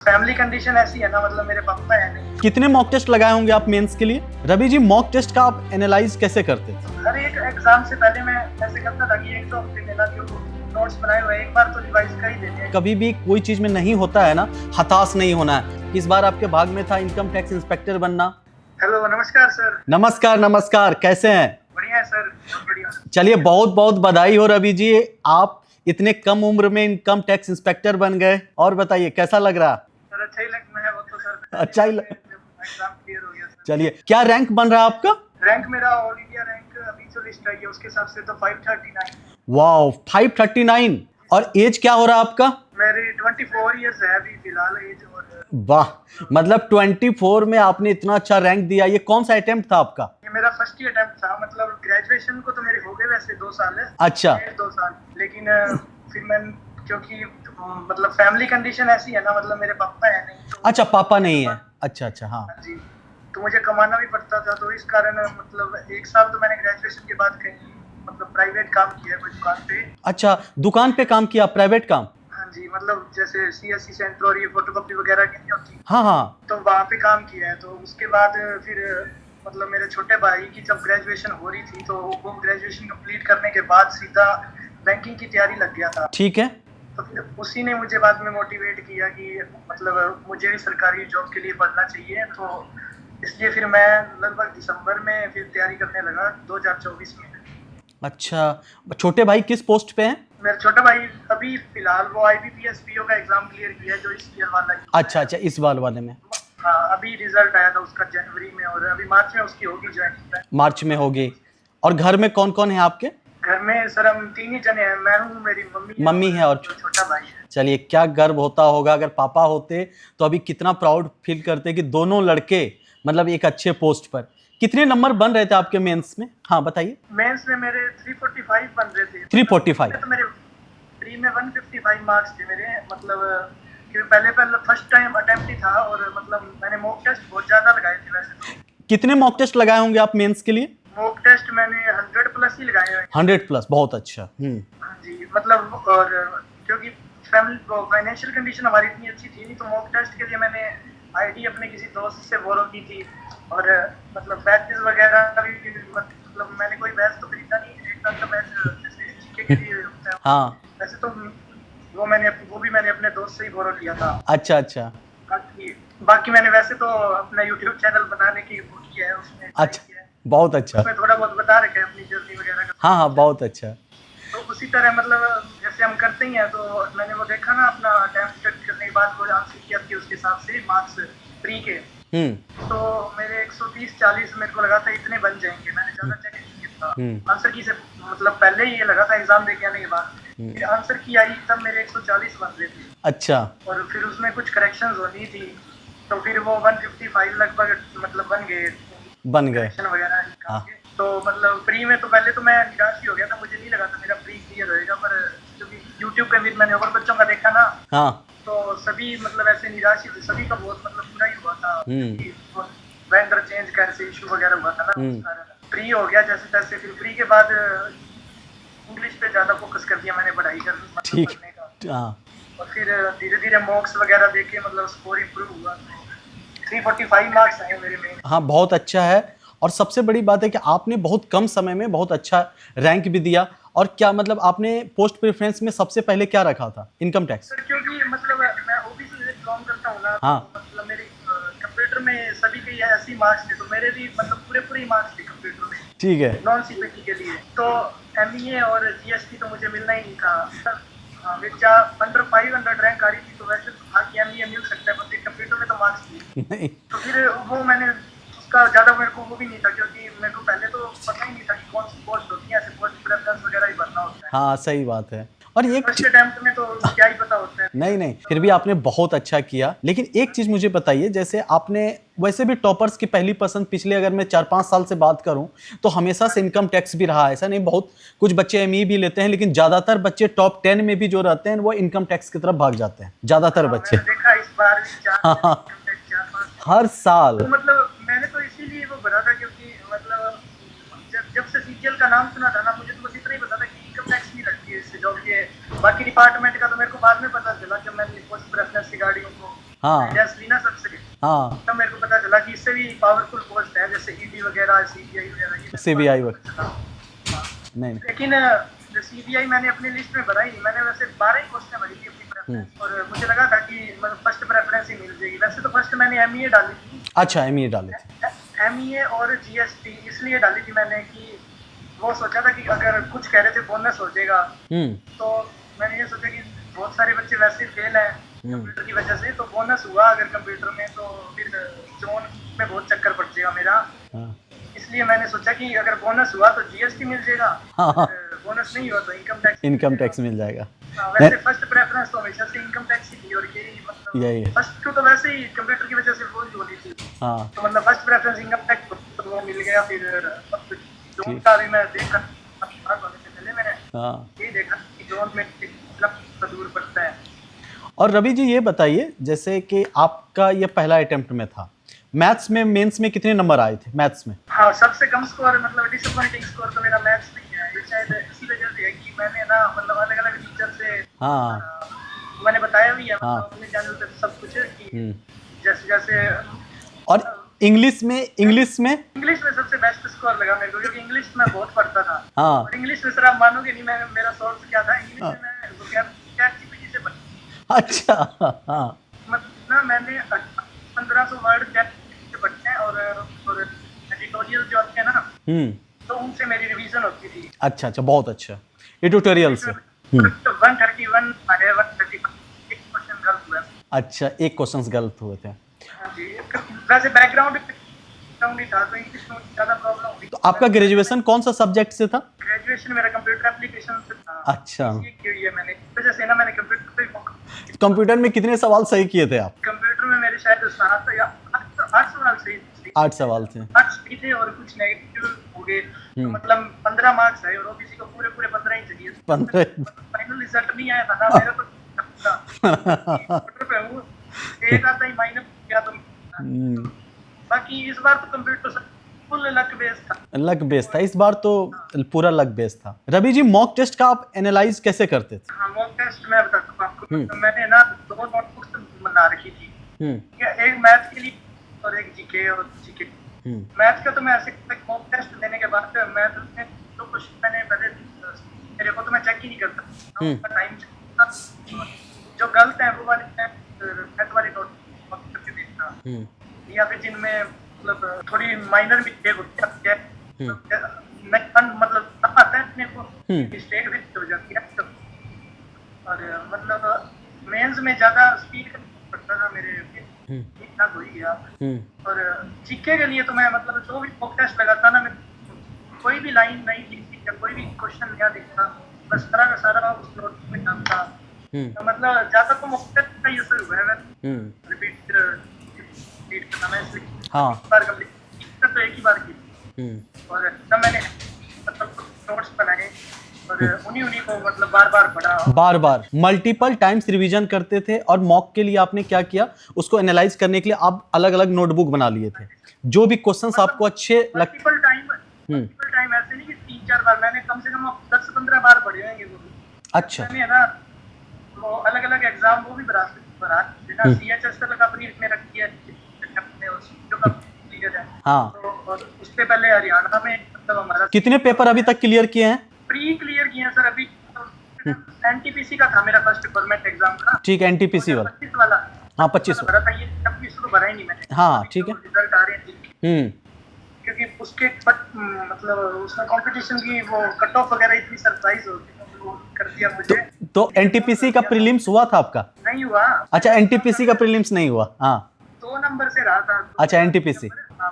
Family condition ऐसी है ना, मतलब मेरे पापा है नहीं। कितने मॉक टेस्ट लगाए होंगे आप मेंस के लिए? रवि जी, मॉक टेस्ट का आप एनालाइज कैसे करते थे? हर एक एग्जाम से पहले मैं ऐसे करता था कि एक दो हफ्ते में ना जो नोट्स बनाए हुए एक बार तो रिवाइज कर ही देते हैं। कभी भी कोई चीज में नहीं होता है ना, हताश नहीं होना है। इस बार आपके भाग में था इनकम टैक्स इंस्पेक्टर बनना। हेलो, नमस्कार सर। नमस्कार नमस्कार, कैसे हैं? बढ़िया है सर, बहुत बढ़िया। चलिए, बहुत बहुत बधाई हो रवि जी, आप इतने कम उम्र में इनकम टैक्स इंस्पेक्टर बन गए। और बताइए कैसा लग रहा? सर अच्छा ही लगता है वो तो सर। अच्छा ही एग्जाम क्लियर हो गया सर। चलिए, क्या रैंक बन रहा है आपका? रैंक मेरा ऑल इंडिया रैंक अभी जो लिस्ट आई है उसके हिसाब से तो 539। वाओ, 539। और एज क्या हो रहा है आपका? मेरी 24 इयर्स है अभी फिलहाल एज। और वाह, मतलब 24 में आपने इतना अच्छा रैंक दिया। ये कौन सा अटेम्प्ट था आपका? ये मेरा फर्स्ट ईयर अटेम्प्ट था। मतलब ग्रेजुएशन को तो मेरे हो गए वैसे 2 साल है। अच्छा। 2 साल, लेकिन फिर मैं क्योंकि मतलब फैमिली कंडीशन ऐसी है ना, मतलब मेरे पापा है नहीं तो। अच्छा, पापा नहीं है। अच्छा अच्छा, हाँ। जी, तो मुझे कमाना भी पड़ता था, तो इस कारण मतलब 1 साल तो मैंने ग्रेजुएशन के बाद कहीं मतलब प्राइवेट काम किया है कोई दुकान पे। अच्छा, दुकान पे काम किया, प्राइवेट काम? हाँ जी, मतलब जैसे सीएससी सेंटर और ये फोटोकॉपी वगैरह की नहीं होती, हाँ हाँ। तो वहाँ पे काम किया है। तो उसके बाद फिर मतलब मेरे छोटे भाई की जब ग्रेजुएशन हो रही थी तो वो ग्रेजुएशन कंप्लीट करने के बाद सीधा बैंकिंग की तैयारी लग गया था। ठीक है। तो फिर उसी ने मुझे बाद में मोटिवेट किया कि मतलब मुझे भी सरकारी जॉब के लिए पढ़ना चाहिए। तो इसलिए फिर मैं लगभग दिसंबर में फिर तैयारी करने लगा 2024 में। अच्छा, छोटे भाई किस पोस्ट पे हैं? मेरा छोटा भाई अभी फिलहाल वो IBPS PO का एग्जाम क्लियर किया है जो इस ईयर वाला ही। अच्छा अच्छा, इस बाल वाले में। हाँ, अभी रिजल्ट आया था उसका जनवरी में और अभी मार्च में उसकी होगी ज्वाइनिंग। मार्च में होगी। और घर में कौन कौन है आपके? घर में सर हम 3 ही जने हैं। मैं हूँ, मेरी मम्मी है और छोटा भाई है। चलिए, क्या गर्व होता होगा अगर पापा होते तो अभी कितना प्राउड फील करते कि दोनों लड़के मतलब एक अच्छे पोस्ट पर। कितने नंबर बन रहे थे आपके मेंस में? हाँ बताइए। मेंस में मेरे 345 बन रहे थे। 345? तो मेरे प्री में 155 मार्क्स थे मेरे। मतलब क्योंकि पहले फर्स्ट टाइम अटेम्प्ट ही था और मतलब मैंने मॉक टेस्ट बहुत ज्यादा लगाए थे वैसे तो। कितने मॉक टेस्ट लगाए होंगे आप मेंस के लिए? मॉक टेस्ट मैंने 100 प्लस ही लगाए हैं। 100 प्लस, बहुत अच्छा। हाँ जी, मतलब और क्योंकि फैमिली फाइनेंशियल कंडीशन हमारी इतनी अच्छी थी नहीं, तो मॉक टेस्ट के लिए मैंने आईडी अपने किसी दोस्त से बोरो की थी। और मतलब बैचेस वगैरह भी मतलब मैंने कोई बैच तो खरीदा नहीं। एक साल का बैच जैसे जीके के लिए होता है। हाँ। वैसे तो वो भी मैंने अपने दोस्त से ही बोरो लिया था। अच्छा अच्छा। बाकी मैंने वैसे तो अपना यूट्यूब चैनल बनाने की वो किया है, उसमें अच्छा, बहुत अच्छा। उसमें थोड़ा बहुत बता रखे हैं अपनी जर्नी वगैरह का। हाँ हाँ, बहुत अच्छा। तो उसी तरह मतलब जैसे हम करते ही हैं, तो मैंने वो देखा ना अपना अटेम्प्ट करने के बाद कोई आंसर किया कि उसके हिसाब से मार्क्स प्री के। तो मेरे 130-40 मेरे को लगा था इतने बन जाएंगे। मैंने ज्यादा चेक नहीं किया था आंसर की से, मतलब पहले ही ये लगा था एग्जाम दे के आने के बाद आंसर की आई तब मेरे 140 बन रहे थे। अच्छा। और फिर उसमें कुछ करेक्शंस होनी थी, तो फिर वो 155 लगभग मतलब बन गए वगैरह। हाँ। तो मतलब प्री में तो पहले तो मैं निराश ही हो गया था। मुझे नहीं लगा था मेरा प्री क्लियर होएगा, पर क्योंकि यूट्यूब पे भी मैंने और बच्चों का देखा ना, हाँ, तो सभी मतलब ऐसे निराश ही थे। सभी का बहुत मतलब बुरा ही हुआ था कि वेंडर चेंज का ऐसे इशू वगैरह हुआ था ना। प्री हो गया जैसे तैसे। फिर प्री के बाद इंग्लिश पे ज्यादा फोकस कर दिया मैंने पढ़ाई करने ठीक। का। हाँ। और फिर धीरे धीरे मॉक्स वगैरह देके मतलब स्कोर इम्प्रूव हुआ। 345 मार्क्स आए मेरे में। हाँ, बहुत अच्छा है। और सबसे बड़ी बात है कि आपने बहुत कम समय में बहुत अच्छा रैंक भी दिया। और क्या मतलब आपने पोस्ट प्रेफरेंस में सबसे पहले क्या रखा था? Income tax? क्योंकि मतलब मैं ओबीसी से बिलोंग करता हूँ ना। हाँ। तो मतलब मेरे कंप्यूटर में सभी के 80 मार्क्स थे, तो मेरे भी मतलब पूरे मार्क्स थे कंप्यूटर में। ठीक है। नॉन सीपीटी के लिए तो एमईए और जीएसटी तो मुझे मिलना ही नहीं था। अंडर 500 रैंक आ रही थी, तो वैसे तो बाकी एमईए मिल सकता है, पर कंप्यूटर में तो मार्क्स नहीं। तो फिर वो मैंने उसका ज्यादा मेरे को वो भी नहीं था, क्योंकि मेरे को पहले तो पता ही नहीं था कि कौन सी पोस्ट होती है। ऐसे पोस्ट प्रेफरेंस वगैरह ही भरना होता है। हाँ, सही बात है। और ये फर्स्ट अटेम्प्ट में तो क्या ही पता होता है। नहीं नहीं, फिर भी आपने बहुत अच्छा किया। लेकिन एक चीज मुझे बताइए, जैसे आपने वैसे भी टॉपर्स की पहली पसंद पिछले अगर मैं 4-5 साल से बात करूं तो हमेशा से इनकम टैक्स भी रहा है। ऐसा नहीं, बहुत कुछ बच्चे एमई भी लेते हैं, लेकिन ज्यादातर बच्चे टॉप 10 में भी जो रहते हैं वो इनकम टैक्स की तरफ भाग जाते हैं, ज्यादातर बच्चे। मैंने देखा इस बार भी हाँ, हर साल। तो मतलब मैंने तो इसीलिए वो भरा था, क्योंकि मतलब जब से सीजीएल का नाम सुना था ना, मुझे तो बस इतना ही पता था कि इनकम टैक्स नहीं लगती है इससे जॉब के। बाकी डिपार्टमेंट का तो मेरे को बाद में पता चला जब मैंने पोस्ट प्रेफरेंस की गाड़ियों को हाँ टेस्ट ली ना सबसे, हाँ तब मेरे को पता चला कि इससे भी पावरफुल पोस्ट है, जैसे ईडी वगैरह, सीबीआई वगैरह, ये CBI पता चला। हाँ। नहीं नहीं लेकिन सीबीआई मैंने अपनी लिस्ट में भरा ही नहीं, मैंने वैसे 12 ही क्वेश्चन भरी थी अपनी प्रेफरेंस, और मुझे लगा था कि मतलब फर्स्ट प्रेफरेंस ही मिल जाएगी। वैसे तो फर्स्ट मैंने एमईए डाली थी। अच्छा ME डाले थे। एमईए और जीएसटी इसलिए डाली थी मैंने कि वो सोचा था कि अगर कुछ कह रहे थे बोनस हो जाएगा, तो मैंने ये सोचा कि बहुत सारे बच्चे वैसे फेल हैं कंप्यूटर की वजह से, तो बोनस हुआ अगर कंप्यूटर में तो फिर जोन में बहुत चक्कर पड़ जाएगा मेरा। हाँ इसलिए मैंने सोचा कि अगर बोनस हुआ तो जीएसटी मिल जाएगा, हाँ बोनस नहीं हुआ तो इनकम टैक्स मिल जाएगा। वैसे फर्स्ट प्रेफरेंस तो हमेशा से इनकम टैक्स ही थी, और यही मतलब यही है। फर्स्ट तो वैसे ही कंप्यूटर की वजह से फुल होनी थी, हाँ तो मतलब फर्स्ट प्रेफरेंस इनकम टैक्स तो वो मिल गया। फिर जोन का भी मैं देखा होने से पहले मैंने हाँ। यही देखा कि जोन में कितना दूर पड़ता है। और रवि जी ये बताइए, जैसे कि आपका ये पहला अटेम्प्ट में था, मैथ्स में मेंस में कितने नंबर आए थे मैथ्स में? हाँ, सबसे कम स्कोर मतलब डिसअपॉइंटिंग स्कोर तो मेरा मैथ्स में ही है। ये शायद इसी वजह से है कि मैंने ना मतलब अलग अलग टीचर से हाँ मैंने बताया भी है हाँ। मतलब अपने चैनल पे सब कुछ कि जैसे जैसे। और इंग्लिश में इंग्लिश में सबसे बेस्ट स्कोर लगा मेरे को, क्योंकि इंग्लिश में बहुत पढ़ता था। हाँ और इंग्लिश में सर आप मानोगे नहीं, मैं मेरा सोर्स क्या था इंग्लिश में, मैं ChatGPT से पढ़ा। अच्छा हाँ मतलब ना मैंने 1500 वर्ड ChatGPT से पढ़े हैं, और एडिटोरियल जो आते हैं ना, तो उनसे मेरी रिवीजन होती थी। अच्छा अच्छा, बहुत अच्छा। एडिटोरियल से 131 आए, 131 एक क्वेश्चन गलत हुआ। अच्छा, एक क्वेश्चंस गलत हुए थे। हाँ जी, वैसे बैकग्राउंड ही था तो इंग्लिश में ज्यादा प्रॉब्लम हुई। तो आपका ग्रेजुएशन कौन सा सब्जेक्ट से था? ग्रेजुएशन मेरा कंप्यूटर एप्लीकेशन से था। अच्छा, ये की है मैंने, इस वजह से ना मैंने कंप्यूटर पे कंप्यूटर में कितने सवाल सही किए थे आप? कंप्यूटर में मेरे शायद 7 या 8 सवाल सही थे। 8 सवाल थे। 8 सही थे और कुछ नेगेटिव हो गए, तो मतलब 15 मार्क्स आए, और ओबीसी को पूरे 15 ही चाहिए। 15 फाइनल रिजल्ट नहीं आया था ना मेरा, तो कंप्यूटर पे हूँ, एक आता ही माइनस किया तो। बाकी इस बार तो कंप्यूटर फुल लक बेस था। लक बेस था इस बार तो, पूरा लक बेस था। रवि जी, मॉक टेस्ट का आप एनालाइज कैसे करते थे? हाँ, मॉक टेस्ट मैं बताता हूँ आपको। तो मैंने ना 2 नोटबुक्स बना रखी थी, एक मैथ के लिए और एक जीके और जीके। मैथ का तो मैं ऐसे मॉक टेस्ट देने के बाद मैथ में जो क्वेश्चन मैंने पहले मेरे को तो मैं चेक ही नहीं करता, टाइम जो गलत है वो वाली मैथ वाली नोट करके देखता, या फिर जिनमें मतलब थोड़ी माइनर मिस्टेक होती है, मतलब आता है अपने को मिस्टेक भी हो जाती है। तो और मतलब मेंस में ज्यादा स्पीड पड़ता था मेरे, ठीक ठाक हो ही गया। और जीके के लिए तो मैं मतलब जो भी मॉक टेस्ट लगाता ना, मैं कोई भी लाइन नहीं दिखती या कोई भी क्वेश्चन नया दिखता, बस सारा का सारा उस नोट में डालता। तो मतलब ज्यादा तो मॉक टेस्ट का ये असर हुआ है, रिपीट करना मैं इसलिए हाँ बार कंप्लीट तो एक ही बार की, और तब मैंने मतलब नोट्स बनाए और उन्हीं को मतलब बार पढ़ा, बार मल्टीपल टाइम्स रिवीजन करते थे। और मॉक के लिए आपने क्या किया, उसको एनालाइज करने के लिए आप अलग अलग नोटबुक बना लिए थे, जो भी क्वेश्चंस मतलब आपको अच्छे मल्टीपल टाइम ऐसे नहीं कि 3-4 बार, मैंने कम से कम 10-15 बार पढ़े होंगे वो। अच्छा, मैंने ना वो अलग अलग एग्जाम वो भी भरा ना, सीएचएस तक अपनी में रखी है अपने, उसको का क्लियर है। हाँ, तो और उससे पहले हरियाणा में मतलब हमारा कितने पेपर अभी तक क्लियर किए हैं? प्री क्लियर किए हैं सर अभी। एनटीपीसी का था मेरा फर्स्ट गवर्नमेंट एग्जाम का। ठीक है, एनटीपीसी वाला। 25 वाला, हाँ 25 भरा था, ये 26 तो भरा ही नहीं मैंने। हाँ ठीक है। रिजल्ट आ रहे हैं क्योंकि उसके मतलब उसमें कंपटीशन की वो कट ऑफ वगैरह इतनी सरप्राइज होती है, तो वो कर दिया मुझे। तो एनटीपीसी का प्रीलिम्स हुआ था आपका? नहीं हुआ। अच्छा, एनटीपीसी का प्रीलिम्स नहीं हुआ। हाँ 2 नंबर से रहा था। अच्छा, एनटीपीसी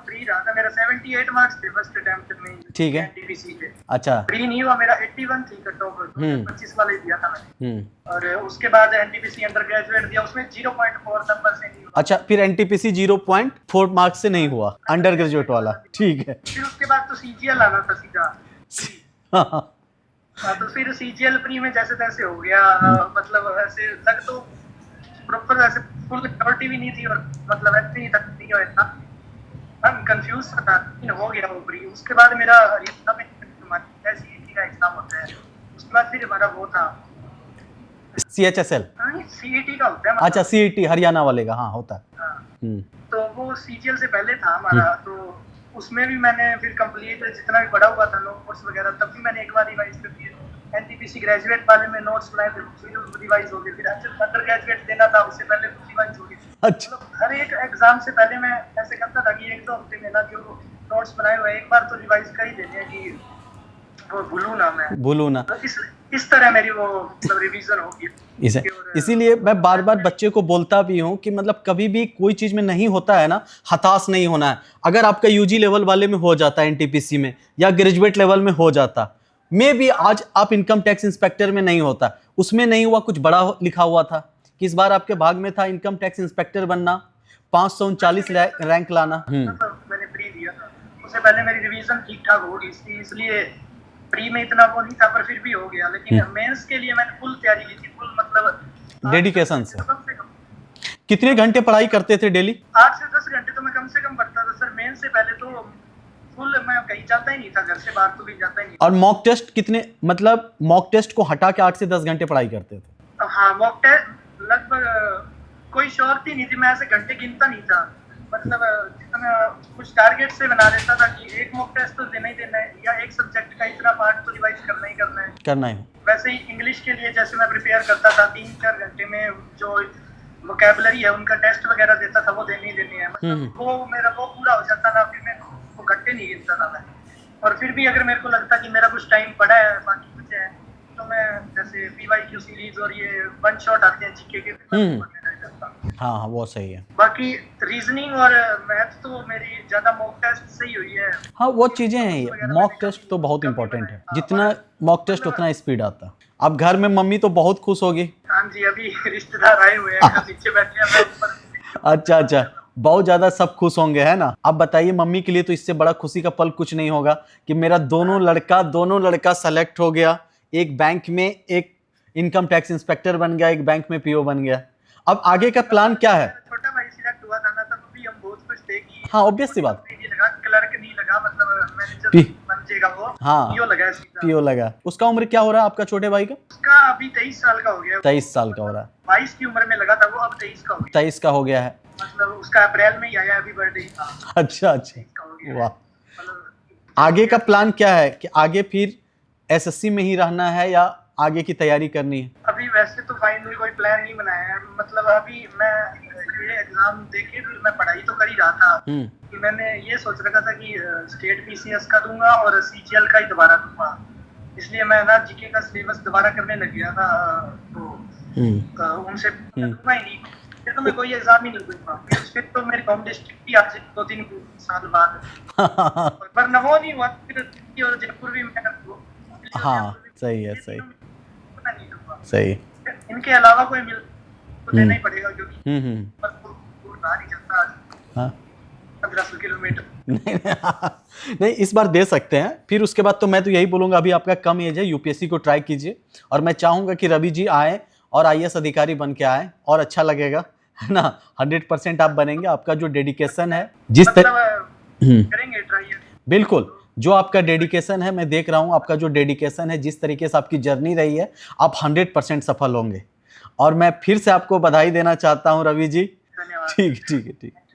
प्री रहा था मेरा, 78 मार्क्स थे फर्स्ट अटेम्प्ट में। ठीक है। एनटीपीसी के अच्छा, प्री नहीं हुआ मेरा, 81 थी कट ऑफ, 25 वाला ही दिया था मैंने। और उसके बाद एनटीपीसी अंडर ग्रेजुएट दिया, उसमें 0.4 नंबर से नहीं हुआ। अच्छा, फिर एनटीपीसी 0.4 मार्क्स से नहीं हुआ, अंडर ग्रेजुएट वाला। ठीक है। फिर उसके बाद तो सीजीएल आना था सीधा। हाँ, तो फिर सीजीएल प्री में जैसे तैसे हो गया, मतलब ऐसे लग तो प्रॉपर ऐसे फुल क्लैरिटी भी नहीं थी, और मतलब इतनी तक नहीं हुआ था, हम कंफ्यूज था, हो गया वो प्री। उसके बाद मेरा हरियाणा में सीईटी का एग्जाम होता है, उसके बाद फिर हमारा वो था CHSL? CET का होता है अच्छा, CET हरियाणा वाले का, हाँ होता है। हाँ। तो वो CGL से पहले था हमारा, तो उसमें भी मैंने फिर कंप्लीट जितना भी पढ़ा हुआ था नोट्स वगैरह, तब भी मैंने एक बार रिवाइज कर दिए। NTPC ग्रेजुएट वाले में नोट्स बनाए थे, फिर रिवाइज हो गए। फिर अंडर ग्रेजुएट देना था, उससे पहले रिवाइज हो गई। अच्छा, मतलब हर एक एग्जाम से पहले मैं ऐसे करता था कि एक दो हफ्ते में ना जो नोट्स बनाए हुए एक बार तो रिवाइज कर ही देते हैं कि वो भूलूं ना। तो इस तरह मेरी वो मतलब रिवीजन होगी। इसीलिए मैं बार बार बच्चे को बोलता भी हूँ कि मतलब कभी भी कोई चीज में नहीं होता है ना, हताश नहीं होना है। अगर आपका UG लेवल वाले में हो जाता है, NTPC में या ग्रेजुएट लेवल में हो जाता, में भी आज आप इनकम टैक्स इंस्पेक्टर में नहीं होता। उसमें नहीं हुआ, कुछ बड़ा लिखा हुआ था कि इस बार आपके भाग में था इनकम टैक्स इंस्पेक्टर बनना, 539 रैंक लाना। मैंने प्री दिया था, उससे पहले मेरी रिवीजन ठीक ठाक होगी, इसलिए प्री में इतना वो नहीं था, पर फिर भी हो गया। लेकिन मेंस के लिए मैंने फुल तैयारी की थी, फुल मतलब डेडिकेशन से। कितने घंटे पढ़ाई करते थे डेली? 8 से 10 घंटे तो मैं कम से कम पढ़ता था सर। मेंस से पहले तो फुल मैं कहीं जाता ही नहीं था, घर से बाहर तो भी जाता ही नहीं। और मॉक टेस्ट कितने, मतलब मॉक टेस्ट को हटा के 8 से 10 घंटे पढ़ाई करते थे? हाँ, मॉक टेस्ट लगभग कोई शॉर्ट ही नहीं थी, मैं ऐसे घंटे गिनता नहीं था। मतलब जितना कुछ टारगेट से बना लेता था कि एक मॉक टेस्ट तो देना ही देना है, या एक सब्जेक्ट का इतना पार्ट तो रिवाइज करना ही। वैसे ही इंग्लिश के लिए जैसे मैं प्रिपेयर करता था, 3-4 घंटे में जो वोकैबुलरी है उनका टेस्ट वगैरह देता था, वो देने ही देने हैं। मतलब वो मेरा वो पूरा हो जाता था, फिर मैं वो घंटे नहीं गिनता था मैं। और फिर भी अगर मेरे को लगता कि मेरा कुछ टाइम पड़ा है, बाकी कुछ है, तो मैं जैसे PYQ सीरीज और ये वन शॉट आते हैं जीके के, हाँ वो सही है। बाकी रीजनिंग और मैथ तो मेरी ज्यादा मॉक टेस्ट से ही हुई है। हाँ वो चीजें हैं, ये मॉक टेस्ट तो बहुत इंपॉर्टेंट है। जितना मॉक टेस्ट उतना स्पीड आता। अब घर में मम्मी तो बहुत खुश होगी। हाँ जी, अभी रिश्तेदार आए हुए हैं, नीचे बैठे हैं, मैं ऊपर। अच्छा, बहुत ज्यादा सब खुश होंगे, है ना? अब बताइए, मम्मी के लिए तो इससे बड़ा खुशी का पल कुछ नहीं होगा कि मेरा दोनों लड़का सेलेक्ट हो गया। एक बैंक में एक इनकम टैक्स इंस्पेक्टर बन गया, एक बैंक में PO बन गया। अब आगे का प्लान क्या है? छोटा भाई सिलेक्ट हुआ था ना, तब भी हम बहुत खुश थे कि हाँ ऑब्वियस सी बात, क्लर्क नहीं लगा, मतलब मैनेजर बन जाएगा वो। हाँ PO लगा। उसका उम्र क्या हो रहा है आपका छोटे भाई का? उसका अभी 23 साल का हो गया। 23 साल का हो रहा है। 22 की उम्र में लगा था वो, अब 23 का हो गया। 23 का हो गया है, मतलब उसका अप्रैल में ही आया, अभी बर्थडे था। अच्छा, वाह। आगे का प्लान क्या है कि आगे फिर SSC में ही रहना है या आगे की तैयारी करनी है? अभी वैसे तो फाइनली कोई प्लान नहीं बनाया है। मतलब अभी मैं ये एग्जाम देके मैं पढ़ाई तो कर ही रहा था कि मैंने ये सोच रखा था कि स्टेट PCS का दूंगा और CGL का ही दोबारा दूंगा। इसलिए मैं ना जीके का सिलेबस दोबारा करने लग गया था, तो उनसे दूंगा ही नहीं, फिर तो मैं कोई एग्जाम ही नहीं दूंगा। फिर तो मेरी होम डिस्ट्रिक्ट भी आज 2-3 साल बाद पर न वो नहीं हुआ, फिर जयपुर भी मैं। हाँ सही है, सही। इनके अलावा कोई मिल तो देना ही पड़ेगा, क्योंकि नहीं चलता आज। हाँ 1500 किलोमीटर नहीं, इस बार दे सकते हैं। फिर उसके बाद तो मैं तो यही बोलूंगा, अभी आपका कम एज है, UPSC को ट्राई कीजिए। और मैं चाहूंगा कि रवि जी आए और IAS अधिकारी बन के आए, और अच्छा लगेगा, है ना? 100% आप बनेंगे। आपका जो डेडिकेशन है, जिस करेंगे ट्राई, बिल्कुल जो आपका डेडिकेशन है, मैं देख रहा हूँ आपका जो डेडिकेशन है, जिस तरीके से आपकी जर्नी रही है, आप 100% सफल होंगे। और मैं फिर से आपको बधाई देना चाहता हूँ रवि जी। धन्यवाद। ठीक है।